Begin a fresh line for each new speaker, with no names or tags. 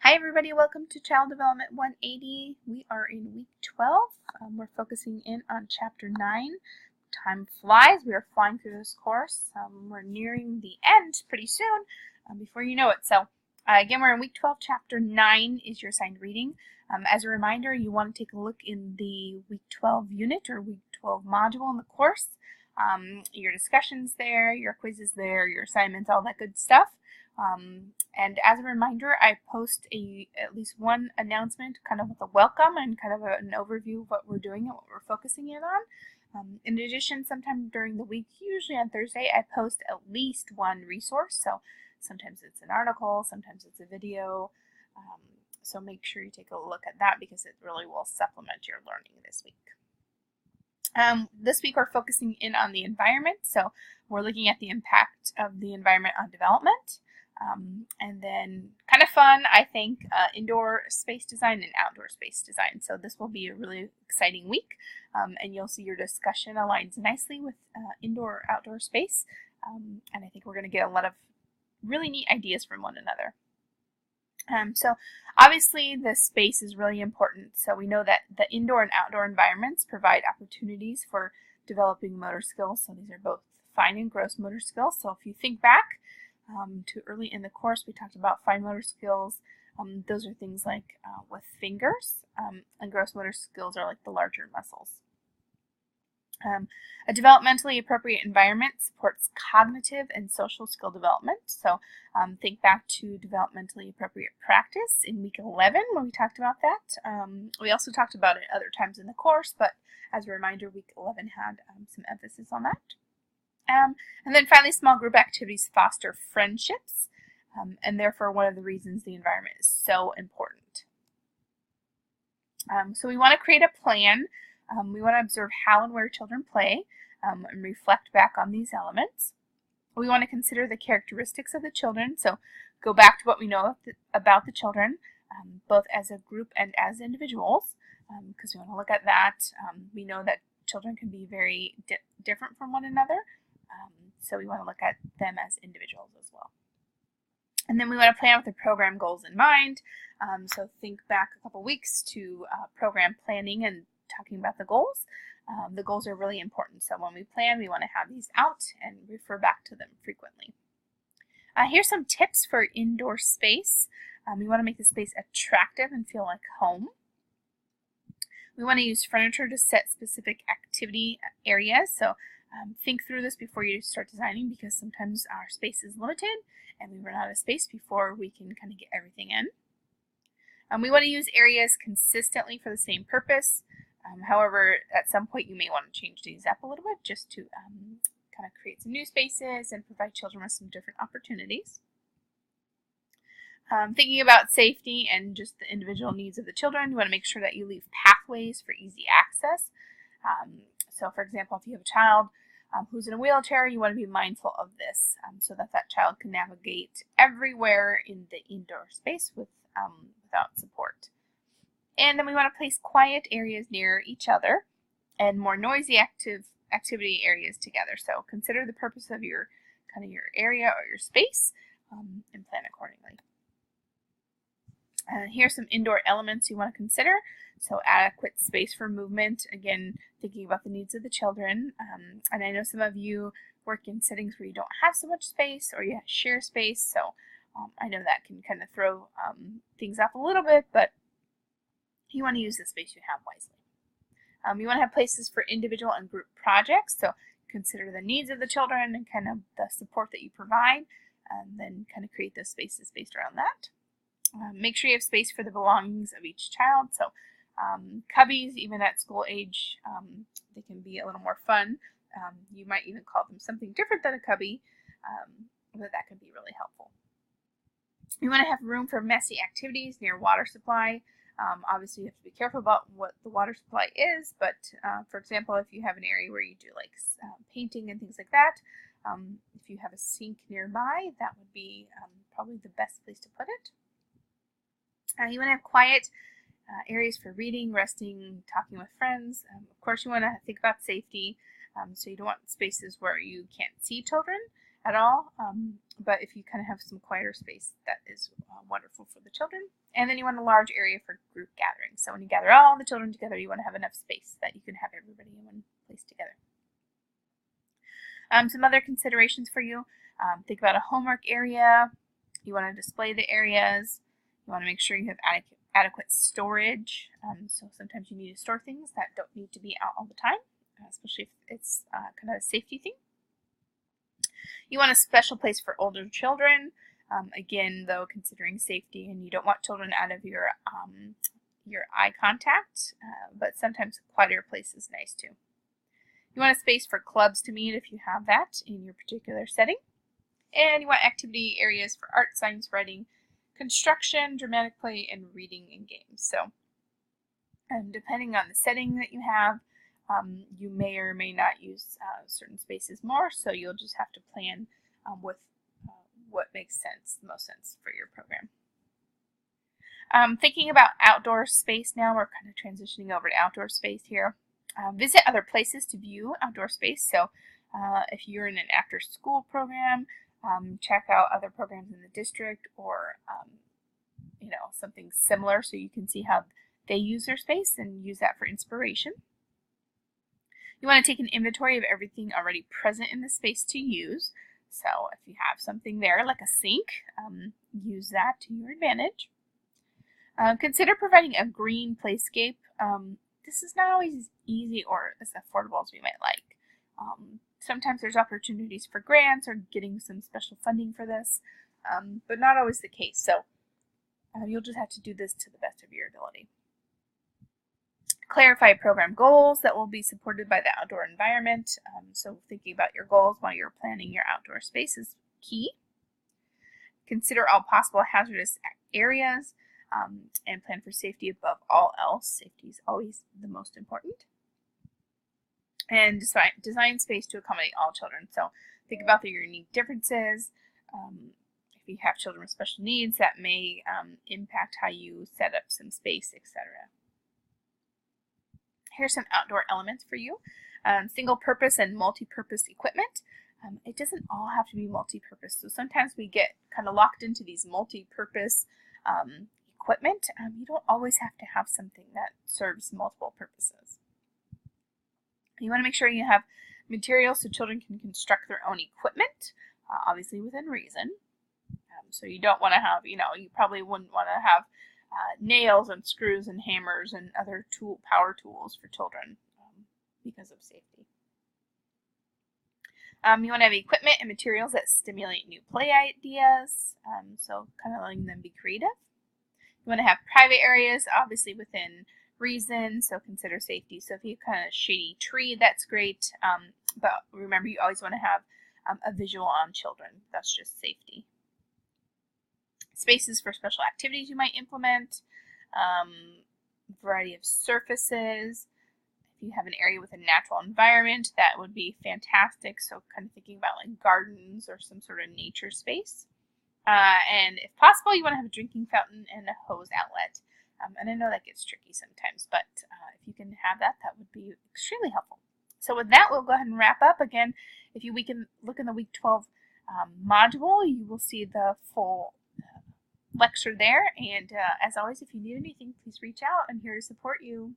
Hi everybody, welcome to Child Development 180. We are in week 12. We're focusing in on chapter 9. Time flies. We are flying through this course. We're nearing the end pretty soon before you know it. So again, we're in week 12. Chapter 9 is your assigned reading. As a reminder, you want to take a look in the week 12 unit or week 12 module in the course. Your discussions there, your quizzes there, your assignments, all that good stuff. And as a reminder, I post at least one announcement kind of with a welcome and kind of an overview of what we're doing and what we're focusing in on. In addition, sometime during the week, usually on Thursday, I post at least one resource. So sometimes it's an article, sometimes it's a video. So make sure you take a look at that because it really will supplement your learning this week. This week we're focusing in on the environment. So we're looking at the impact of the environment on development. And then kind of fun, I think, indoor space design and outdoor space design. So this will be a really exciting week, and you'll see your discussion aligns nicely with indoor-outdoor space, and I think we're going to get a lot of really neat ideas from one another. So obviously the space is really important. So we know that the indoor and outdoor environments provide opportunities for developing motor skills. So these are both fine and gross motor skills. So if you think back, to early in the course, we talked about fine motor skills. Those are things like with fingers, and gross motor skills are like the larger muscles. A developmentally appropriate environment supports cognitive and social skill development. So think back to developmentally appropriate practice in week 11 when we talked about that. We also talked about it other times in the course, but as a reminder, week 11 had some emphasis on that. And then finally, small group activities foster friendships, and therefore one of the reasons the environment is so important. So we want to create a plan. We want to observe how and where children play and reflect back on these elements. We want to consider the characteristics of the children. So go back to what we know about the children, both as a group and as individuals, because we want to look at that. We know that children can be very different from one another. So we want to look at them as individuals as well. And then we want to plan with the program goals in mind. So think back a couple weeks to program planning and talking about the goals. The goals are really important. So when we plan, we want to have these out and refer back to them frequently. Here's some tips for indoor space. We want to make the space attractive and feel like home. We want to use furniture to set specific activity areas. So think through this before you start designing because sometimes our space is limited and we run out of space before we can kind of get everything in. We want to use areas consistently for the same purpose. However, at some point you may want to change these up a little bit just to kind of create some new spaces and provide children with some different opportunities. Thinking about safety and just the individual needs of the children, you want to make sure that you leave pathways for easy access. So for example, if you have a child who's in a wheelchair, you want to be mindful of this so that that child can navigate everywhere in the indoor space without support. And then we want to place quiet areas near each other and more noisy activity areas together. So consider the purpose of your area or your space and plan accordingly. Here's some indoor elements you want to consider. So adequate space for movement, again, thinking about the needs of the children. And I know some of you work in settings where you don't have so much space or you share space. So I know that can kind of throw things off a little bit, but you want to use the space you have wisely. You want to have places for individual and group projects. So consider the needs of the children and kind of the support that you provide, and then kind of create those spaces based around that. Make sure you have space for the belongings of each child. So cubbies, even at school age, they can be a little more fun. You might even call them something different than a cubby, but that can be really helpful. You want to have room for messy activities near water supply. Obviously, you have to be careful about what the water supply is, but for example, if you have an area where you do like painting and things like that, if you have a sink nearby, that would be probably the best place to put it. You want to have quiet areas for reading, resting, talking with friends. Of course, you want to think about safety, so you don't want spaces where you can't see children. at all. But if you kind of have some quieter space, that is wonderful for the children. And then you want a large area for group gatherings. So when you gather all the children together, you want to have enough space that you can have everybody in one place together. Some other considerations for you. Think about a homework area. You want to display the areas. You want to make sure you have adequate storage. So sometimes you need to store things that don't need to be out all the time, especially if it's kind of a safety thing. You want a special place for older children. Again, though, considering safety, and you don't want children out of your eye contact, but sometimes a quieter place is nice too. You want a space for clubs to meet if you have that in your particular setting. And you want activity areas for art, science, writing, construction, dramatic play, and reading and games. So depending on the setting that you have, you may or may not use certain spaces more, so you'll just have to plan with what makes sense, the most sense for your program. Thinking about outdoor space now, we're kind of transitioning over to outdoor space here. Visit other places to view outdoor space. So if you're in an after-school program, check out other programs in the district, or something similar, so you can see how they use their space and use that for inspiration. You want to take an inventory of everything already present in the space to use. So if you have something there like a sink, use that to your advantage. Consider providing a green playscape. This is not always as easy or as affordable as we might like. Sometimes there's opportunities for grants or getting some special funding for this, but not always the case. So you'll just have to do this to the best of your ability. Clarify program goals that will be supported by the outdoor environment. So thinking about your goals while you're planning your outdoor space is key. Consider all possible hazardous areas and plan for safety above all else. Safety is always the most important. And design space to accommodate all children. So think about the unique differences. If you have children with special needs, that may impact how you set up some space, etc. Here's some outdoor elements for you. Single-purpose and multi-purpose equipment. It doesn't all have to be multi-purpose. So sometimes we get kind of locked into these multi-purpose equipment. You don't always have to have something that serves multiple purposes. You want to make sure you have materials so children can construct their own equipment, obviously within reason. So you don't want to have, you probably wouldn't want to have nails and screws and hammers and other power tools for children because of safety. You want to have equipment and materials that stimulate new play ideas, so kind of letting them be creative. You want to have private areas, obviously within reason, so consider safety. So if you have kind of shady tree, that's great, but remember you always want to have a visual on children. That's just safety. Spaces for special activities you might implement, variety of surfaces. If you have an area with a natural environment, that would be fantastic. So kind of thinking about like gardens or some sort of nature space. And if possible, you want to have a drinking fountain and a hose outlet. And I know that gets tricky sometimes, but if you can have that, that would be extremely helpful. So with that, we'll go ahead and wrap up. Again, if we can look in the Week 12 module, you will see the full lecture there. And as always, if you need anything, please reach out. I'm here to support you.